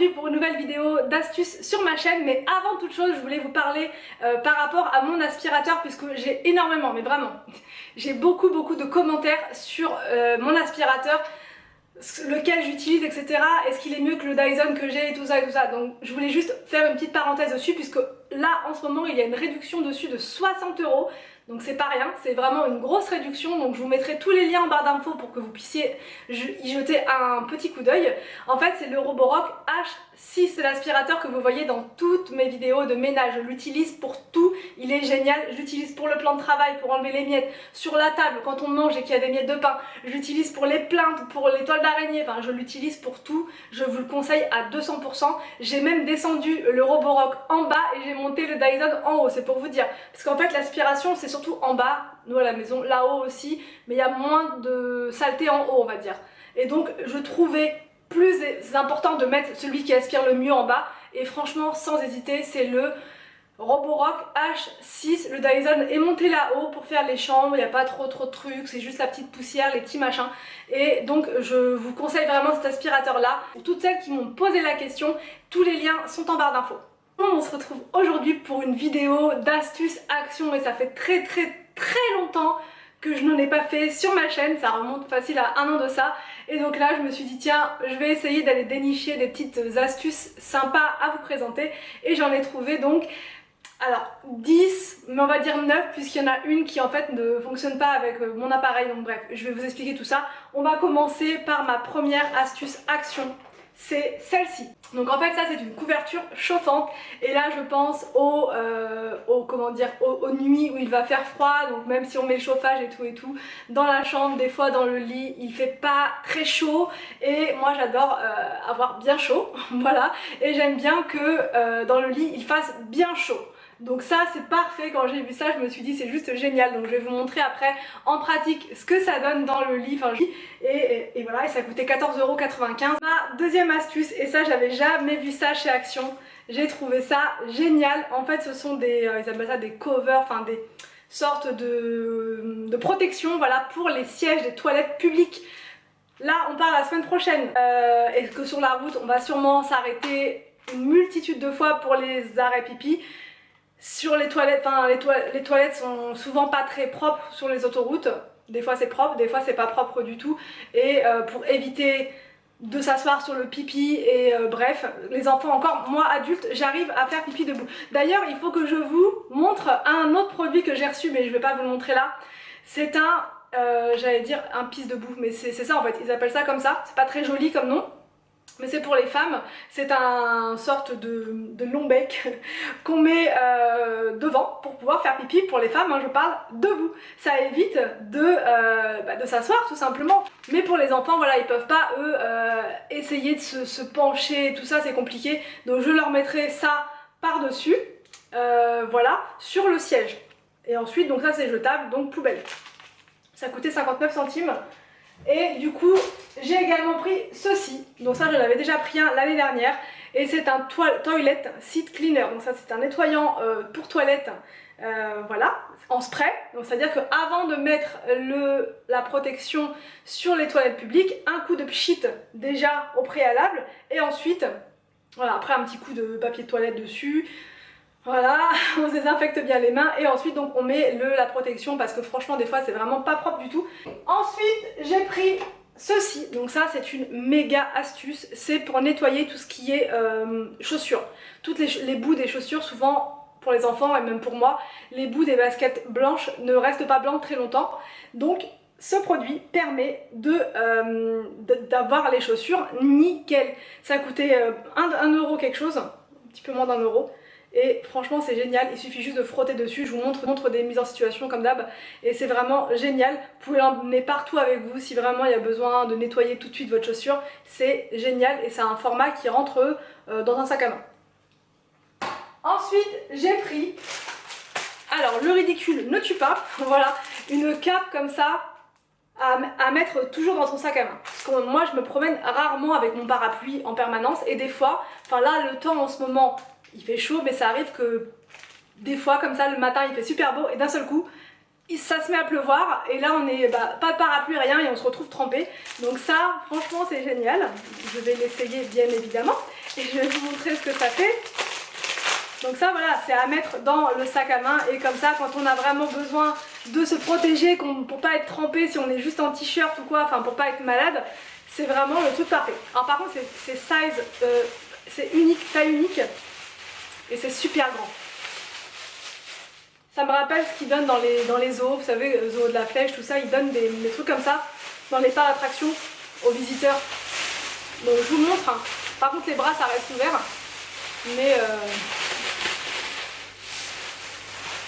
aujourd'hui pour une nouvelle vidéo d'astuces sur ma chaîne. Mais avant toute chose, je voulais vous parler par rapport à mon aspirateur, puisque j'ai énormément, mais vraiment, j'ai beaucoup de commentaires sur mon aspirateur, lequel j'utilise, etc. Est-ce qu'il est mieux que le Dyson que j'ai et tout ça et tout ça. Donc je voulais juste faire une petite parenthèse dessus, puisque là en ce moment il y a une réduction dessus de 60 €. Donc c'est pas rien, c'est vraiment une grosse réduction. Donc je vous mettrai tous les liens en barre d'infos pour que vous puissiez y jeter un petit coup d'œil. En fait c'est le Roborock H6, c'est l'aspirateur que vous voyez dans toutes mes vidéos de ménage. Je l'utilise pour tout, il est génial. Je l'utilise pour le plan de travail, pour enlever les miettes sur la table quand on mange et qu'il y a des miettes de pain. Je l'utilise pour les plaintes, pour les toiles d'araignée, enfin je l'utilise pour tout. Je vous le conseille à 200%. J'ai même descendu le Roborock en bas et j'ai monté le Dyson en haut, c'est pour vous dire. Parce qu'en fait l'aspiration c'est surtout en bas, nous à la maison, là-haut aussi, mais il y a moins de saleté en haut on va dire. Et donc je trouvais plus important de mettre celui qui aspire le mieux en bas, et franchement sans hésiter c'est le Roborock H6. Le Dyson est monté là-haut pour faire les chambres, il n'y a pas trop de trucs, c'est juste la petite poussière, les petits machins. Et donc je vous conseille vraiment cet aspirateur là. Pour toutes celles qui m'ont posé la question, tous les liens sont en barre d'infos. On se retrouve aujourd'hui pour une vidéo d'astuces action, et ça fait très longtemps que je n'en ai pas fait sur ma chaîne, ça remonte facile à 1 an de ça. Et donc là je me suis dit tiens, je vais essayer d'aller dénicher des petites astuces sympas à vous présenter, et j'en ai trouvé donc alors 10, mais on va dire 9, puisqu'il y en a une qui en fait ne fonctionne pas avec mon appareil. Donc bref, je vais vous expliquer tout ça. On va commencer par ma première astuce action, c'est celle-ci. Donc en fait ça c'est une couverture chauffante, et là je pense aux nuits où il va faire froid. Donc même si on met le chauffage et tout dans la chambre, des fois dans le lit il fait pas très chaud, et moi j'adore avoir bien chaud voilà, et j'aime bien que dans le lit il fasse bien chaud. Donc ça c'est parfait. Quand j'ai vu ça je me suis dit c'est juste génial. Donc je vais vous montrer après en pratique ce que ça donne dans le lit. Enfin, et voilà, et ça coûtait 14,95 €. Ma deuxième astuce, et ça j'avais jamais vu ça chez Action, j'ai trouvé ça génial. En fait ce sont des, ils appellent ça des covers, enfin des sortes de protection, voilà, pour les sièges des toilettes publiques. Là on part la semaine prochaine et que sur la route on va sûrement s'arrêter une multitude de fois pour les arrêts pipi. Sur les toilettes, enfin les toilettes sont souvent pas très propres sur les autoroutes. Des fois c'est propre, des fois c'est pas propre du tout. Et pour éviter de s'asseoir sur le pipi et bref, les enfants encore, moi adulte j'arrive à faire pipi debout. D'ailleurs il faut que je vous montre un autre produit que j'ai reçu, mais je vais pas vous le montrer là. C'est un, j'allais dire un pisse debout, mais c'est ça en fait, ils appellent ça comme ça. C'est pas très joli comme nom, mais c'est pour les femmes. C'est un sorte de long bec qu'on met devant pour pouvoir faire pipi pour les femmes, hein, je parle debout. Ça évite de s'asseoir tout simplement. Mais pour les enfants, voilà, ils peuvent pas eux essayer de se pencher, tout ça c'est compliqué. Donc je leur mettrai ça par-dessus, voilà, sur le siège. Et ensuite, donc ça c'est jetable, donc poubelle. Ça coûtait 59 centimes. Et du coup j'ai également pris ceci. Donc ça je l'avais déjà pris un l'année dernière, et c'est un toilet seat cleaner. Donc ça c'est un nettoyant pour toilette, voilà, en spray. Donc c'est à dire qu'avant de mettre la protection sur les toilettes publiques, un coup de pchit déjà au préalable, et ensuite voilà, après un petit coup de papier de toilette dessus. Voilà, on se désinfecte bien les mains, et ensuite donc on met la protection, parce que franchement des fois c'est vraiment pas propre du tout. Ensuite j'ai pris ceci, donc ça c'est une méga astuce, c'est pour nettoyer tout ce qui est chaussures. Toutes les bouts des chaussures, souvent pour les enfants et même pour moi, les bouts des baskets blanches ne restent pas blancs très longtemps. Donc ce produit permet d'avoir les chaussures nickel. Ça coûtait 1 € quelque chose, un petit peu moins d'1 €. Et franchement c'est génial, il suffit juste de frotter dessus. Je vous montre des mises en situation comme d'hab, et c'est vraiment génial. Vous pouvez l'emmener partout avec vous si vraiment il y a besoin de nettoyer tout de suite votre chaussure. C'est génial, et c'est un format qui rentre dans un sac à main. Ensuite j'ai pris, alors le ridicule ne tue pas, voilà, une cape comme ça à mettre toujours dans son sac à main. Parce que moi je me promène rarement avec mon parapluie en permanence, et des fois, enfin là le temps en ce moment il fait chaud, mais ça arrive que des fois comme ça le matin il fait super beau, et d'un seul coup ça se met à pleuvoir, et là on est pas de parapluie, rien, et on se retrouve trempé. Donc ça franchement c'est génial, je vais l'essayer bien évidemment. et je vais vous montrer ce que ça fait. Donc ça voilà, c'est à mettre dans le sac à main et comme ça quand on a vraiment besoin de se protéger pour pas être trempé si on est juste en t-shirt ou quoi, enfin pour pas être malade, c'est vraiment le truc parfait. Alors par contre c'est size, c'est unique, taille unique et c'est super grand. Ça me rappelle ce qu'ils donnent dans les zoos, vous savez, zoo de la Flèche, tout ça, ils donnent des trucs comme ça dans les parcs d'attractions aux visiteurs. Donc je vous montre, hein. Par contre les bras ça reste ouvert, mais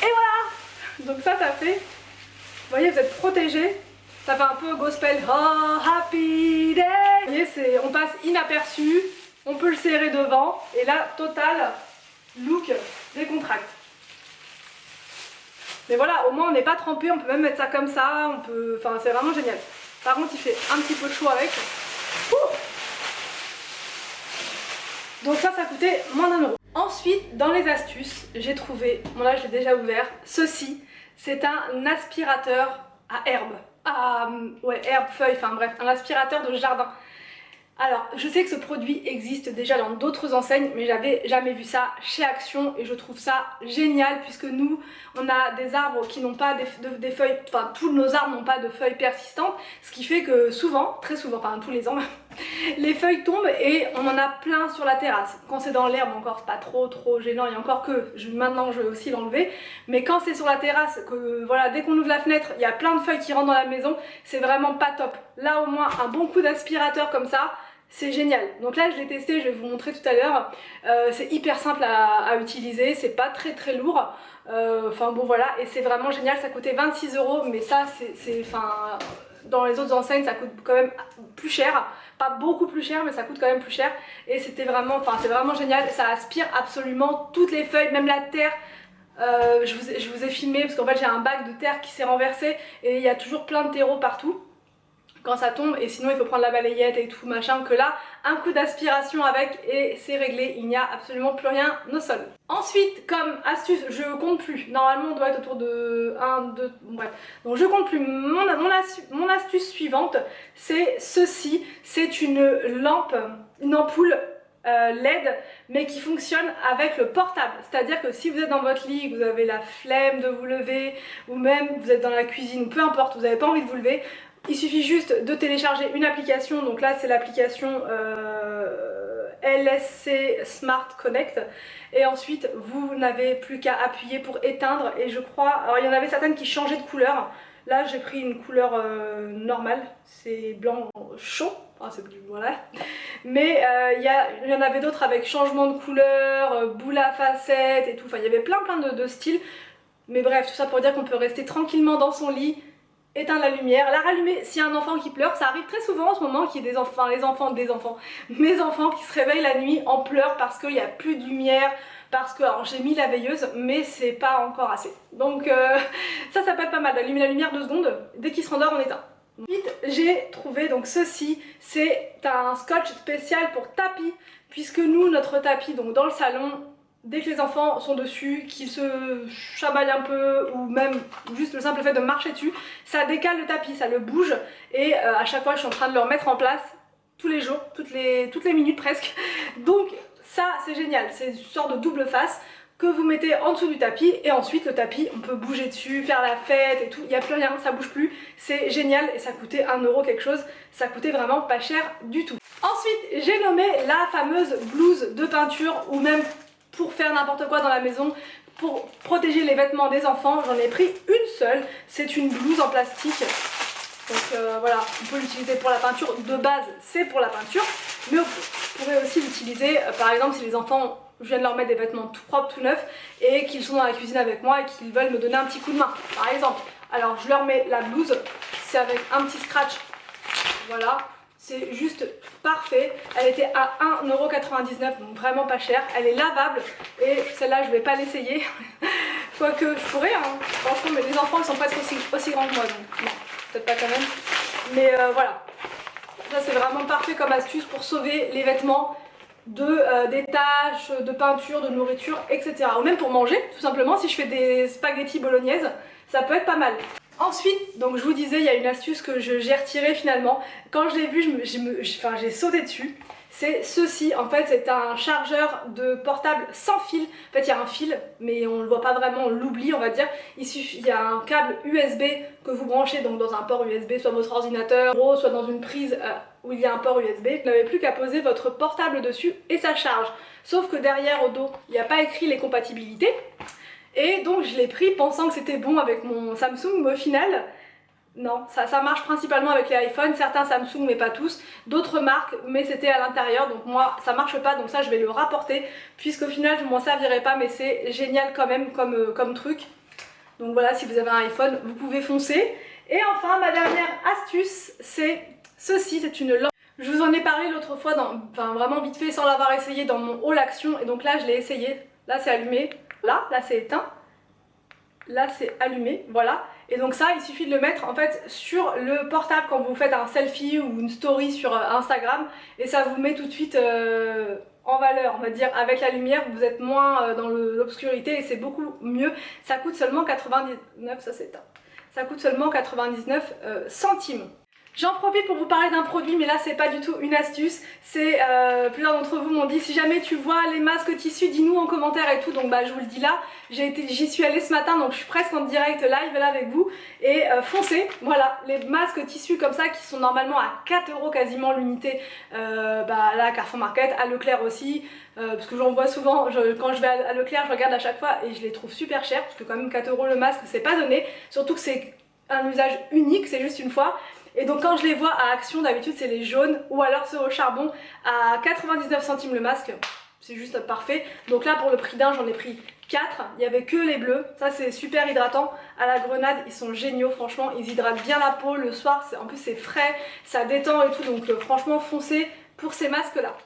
et voilà. Donc ça fait, vous voyez, vous êtes protégés, ça fait un peu gospel, oh happy day. Vous voyez, on passe inaperçu, on peut le serrer devant, et là, total look décontracte. Mais voilà, au moins on n'est pas trempé, on peut même mettre ça comme ça, on peut, enfin c'est vraiment génial. Par contre il fait un petit peu chaud avec. Ouh. Donc ça coûtait moins d'1 €. Ensuite, dans les astuces, j'ai trouvé, bon là je l'ai déjà ouvert, ceci, c'est un aspirateur à herbes. Ouais, herbes, feuilles, enfin bref, un aspirateur de jardin. Alors, je sais que ce produit existe déjà dans d'autres enseignes, mais j'avais jamais vu ça chez Action et je trouve ça génial puisque nous, on a des arbres qui n'ont pas des feuilles, enfin tous nos arbres n'ont pas de feuilles persistantes, ce qui fait que souvent, très souvent, enfin tous les ans, les feuilles tombent et on en a plein sur la terrasse. Quand c'est dans l'herbe encore, c'est pas trop gênant, et encore que maintenant je vais aussi l'enlever, mais quand c'est sur la terrasse, que voilà, dès qu'on ouvre la fenêtre, il y a plein de feuilles qui rentrent dans la maison, c'est vraiment pas top. Là au moins, un bon coup d'aspirateur comme ça, c'est génial. Donc là je l'ai testé, je vais vous montrer tout à l'heure. C'est hyper simple à utiliser, c'est pas très lourd. Enfin bon voilà, et c'est vraiment génial, ça coûtait 26 €, mais ça enfin, dans les autres enseignes ça coûte quand même plus cher. Pas beaucoup plus cher, mais ça coûte quand même plus cher. Et c'était vraiment, enfin c'est vraiment génial, ça aspire absolument toutes les feuilles, même la terre. Je vous ai filmé parce qu'en fait j'ai un bac de terre qui s'est renversé et il y a toujours plein de terreau partout quand ça tombe, et sinon il faut prendre la balayette et tout machin, que là un coup d'aspiration avec et c'est réglé, il n'y a absolument plus rien au sol. Ensuite, comme astuce, je compte plus, normalement on doit être autour de 1, 2, bref, donc je compte plus. Mon astuce suivante, c'est ceci, c'est une lampe, une ampoule LED, mais qui fonctionne avec le portable. C'est-à-dire que si vous êtes dans votre lit, que vous avez la flemme de vous lever, ou même vous êtes dans la cuisine, ou peu importe, vous n'avez pas envie de vous lever, il suffit juste de télécharger une application. Donc là c'est l'application LSC Smart Connect, et ensuite vous n'avez plus qu'à appuyer pour éteindre, et je crois, alors il y en avait certaines qui changeaient de couleur. Là j'ai pris une couleur normale, c'est blanc chaud, enfin, voilà. Mais il y en avait d'autres avec changement de couleur, boule à facettes et tout, enfin il y avait plein de styles. Mais bref, tout ça pour dire qu'on peut rester tranquillement dans son lit, éteindre la lumière, la rallumer s'il y a un enfant qui pleure. Ça arrive très souvent en ce moment qu'il y ait des enfants, mes enfants qui se réveillent la nuit en pleurs parce qu'il n'y a plus de lumière, parce que, alors j'ai mis la veilleuse mais c'est pas encore assez. Donc ça peut être pas mal d'allumer la lumière 2 secondes, dès qu'il se rendort on éteint. Ensuite j'ai trouvé donc ceci, c'est un scotch spécial pour tapis, puisque nous notre tapis donc dans le salon, dès que les enfants sont dessus, qu'ils se chamaillent un peu, ou même juste le simple fait de marcher dessus, ça décale le tapis, ça le bouge, et à chaque fois je suis en train de le remettre en place tous les jours, toutes les minutes presque. Donc ça c'est génial, c'est une sorte de double face que vous mettez en dessous du tapis, et ensuite le tapis on peut bouger dessus, faire la fête et tout, il n'y a plus rien, ça bouge plus, c'est génial, et ça coûtait 1 € quelque chose, ça coûtait vraiment pas cher du tout. Ensuite j'ai nommé la fameuse blouse de peinture, ou même pour faire n'importe quoi dans la maison, pour protéger les vêtements des enfants. J'en ai pris une seule, c'est une blouse en plastique. Donc voilà, on peut l'utiliser pour la peinture, de base c'est pour la peinture, mais on pourrait aussi l'utiliser par exemple si les enfants, je viens de leur mettre des vêtements tout propres, tout neufs, et qu'ils sont dans la cuisine avec moi et qu'ils veulent me donner un petit coup de main par exemple. Alors je leur mets la blouse, c'est avec un petit scratch, voilà. C'est juste parfait. Elle était à 1,99 €, donc vraiment pas cher. Elle est lavable, et celle-là je vais pas l'essayer. Quoique je pourrais, hein, franchement, mais les enfants ils sont presque aussi grands que moi, donc non, peut-être pas quand même. Mais voilà, ça c'est vraiment parfait comme astuce pour sauver les vêtements des taches, de peinture, de nourriture, etc. Ou même pour manger, tout simplement, si je fais des spaghettis bolognaises, ça peut être pas mal. Ensuite, donc je vous disais, il y a une astuce que j'ai retirée finalement. Quand je l'ai vu, j'ai sauté dessus. C'est ceci, en fait c'est un chargeur de portable sans fil. En fait il y a un fil, mais on ne le voit pas vraiment, on l'oublie on va dire. Il y a un câble USB que vous branchez donc dans un port USB, soit votre ordinateur, soit dans une prise où il y a un port USB. Vous n'avez plus qu'à poser votre portable dessus et ça charge. Sauf que derrière au dos, il n'y a pas écrit les compatibilités. Et donc je l'ai pris pensant que c'était bon avec mon Samsung, mais au final, non, ça marche principalement avec les iPhones, certains Samsung mais pas tous, d'autres marques mais c'était à l'intérieur, donc moi ça marche pas, donc ça je vais le rapporter, puisqu'au final je m'en servirai pas, mais c'est génial quand même comme truc. Donc voilà, si vous avez un iPhone, vous pouvez foncer. Et enfin, ma dernière astuce, c'est ceci, c'est une lampe. Je vous en ai parlé l'autre fois, vraiment vite fait, sans l'avoir essayé dans mon haul action, et donc là je l'ai essayé, là c'est allumé, là c'est éteint. Là c'est allumé, voilà. Et donc ça, il suffit de le mettre en fait sur le portable quand vous faites un selfie ou une story sur Instagram. Et ça vous met tout de suite en valeur, on va dire, avec la lumière. Vous êtes moins dans l'obscurité et c'est beaucoup mieux. Ça coûte seulement 99, ça c'est éteint. Ça coûte seulement 99 centimes. J'en profite pour vous parler d'un produit, mais là c'est pas du tout une astuce. C'est plusieurs d'entre vous m'ont dit si jamais tu vois les masques tissus, dis-nous en commentaire et tout. Donc bah je vous le dis là, j'y suis allée ce matin, donc je suis presque en direct live là avec vous. Et foncez, voilà, les masques tissus comme ça qui sont normalement à 4 € quasiment l'unité, là à Carrefour Market, à Leclerc aussi. Parce que j'en vois souvent, quand je vais à Leclerc je regarde à chaque fois et je les trouve super chers. Parce que quand même 4 € le masque c'est pas donné, surtout que c'est un usage unique, c'est juste une fois. Et donc quand je les vois à Action, d'habitude c'est les jaunes ou alors ceux au charbon à 99 centimes le masque. C'est juste parfait. Donc là pour le prix d'un j'en ai pris 4. Il n'y avait que les bleus. Ça c'est super hydratant. À la grenade ils sont géniaux franchement. Ils hydratent bien la peau le soir. En plus c'est frais, ça détend et tout. Donc franchement foncez pour ces masques là.